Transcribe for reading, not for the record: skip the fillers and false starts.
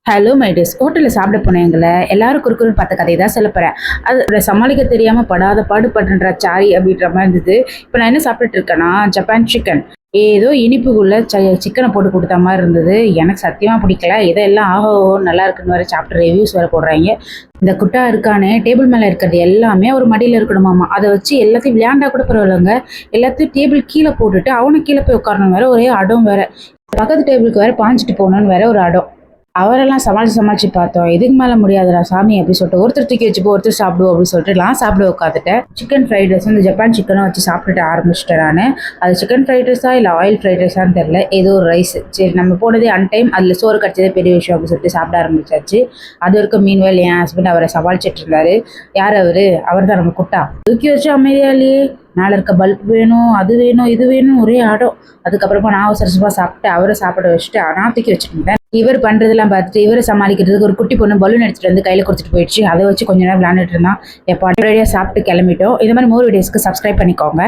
Hello மைடிஸ் ஹோட்டலில் சாப்பிட போனவங்களை எல்லாரும் குறுக்குறுன்னு பார்த்த கதையை தான் சொல்ல போகிறேன். அது சமாளிக்க தெரியாமல் படாத பாடுபடுற சாரி அப்படின்ற மாதிரி இருந்தது. இப்போ நான் என்ன சாப்பிட்டுட்டு இருக்கேன்னா ஜப்பான் சிக்கன். ஏதோ இனிப்புக்குள்ள சிக்கனை போட்டு கொடுத்த மாதிரி இருந்தது. எனக்கு சத்தியமாக பிடிக்கல. இதெல்லாம் ஆஹோ நல்லா இருக்குன்னு வேறு சாப்பிட்டு ரிவ்யூஸ் வேறு போடுறாங்க. இந்த குட்டா இருக்கானே டேபிள் மேலே இருக்கிறது எல்லாமே ஒரு மடியில் இருக்கணுமாமா. அதை வச்சு எல்லாத்தையும் விளையாண்டா கூட பரவாயில்லைங்க. எல்லாத்தையும் டேபிள் கீழே போட்டுட்டு அவனை கீழே போய் உட்காரணும் வேற ஒரே அடம் வேற. பக்கத்து டேபிளுக்கு வேற பாஞ்சிட்டு போகணுன்னு வேற ஒரு அடம். அவரெல்லாம் சமாளிச்சு பார்த்தோம். இதுக்கு மேலே முடியாதுடா சாமி அப்படின்னு சொல்லிட்டு ஒருத்தர் தூக்கி வச்சுப்போ ஒருத்தர் சாப்பிடுவோம் அப்படின்னு சொல்லிட்டுலாம் சாப்பிட உட்காந்துட்டேன். சிக்கன் ஃப்ரைட் ரைஸ் வந்து ஜப்பான் சிக்கனை வச்சு சாப்பிட்டுட்டு ஆரம்பிச்சிட்டேன் நான். அது சிக்கன் ஃப்ரைட் ரைஸா இல்லை ஆயில் ஃப்ரைட் ரைஸான்னு தெரில. ஏதோ ஒரு ரைஸ். சரி நம்ம போனதே அன்டைம், அதில் சோறு கடிச்சதே பெரிய விஷயம் அப்படின்னு சொல்லிட்டு சாப்பிட ஆரம்பிச்சாச்சு. அது வரைக்கும் மீன்வேல் என் ஹஸ்பண்ட் அவரை சமாளிச்சிட்டு இருந்தாரு. யார் அவர் தான் நம்ம குட்டா. தூக்கி வச்சு அமைதியா இல்லையே. மேலே இருக்க பல்ப் வேணும், அது வேணும், இது வேணும், ஒரே ஆடம். அதுக்கப்புறமா நான் அவசரமாக சாப்பிட்டு அவரை சாப்பிட வச்சுட்டு நான் தூக்கி வச்சுட்டு இருந்தேன். இவர் பண்ணுறதெல்லாம் பார்த்துட்டு இவரை சமாளிக்கிறதுக்கு ஒரு குட்டி பொண்ணு பலூன் எடுத்துகிட்டு வந்து கையில் கொடுத்துட்டு போயிடுச்சு. அதை வச்சு கொஞ்ச நேரம் விளையாண்டுட்டு இருந்தான். எப்போ ரெடியாக சாப்பிட்டு கிளம்பிட்டோம். இந்த மாதிரி மோர் வீடியோஸ்க்கு சப்ஸ்கிரைப் பண்ணிக்கோங்க.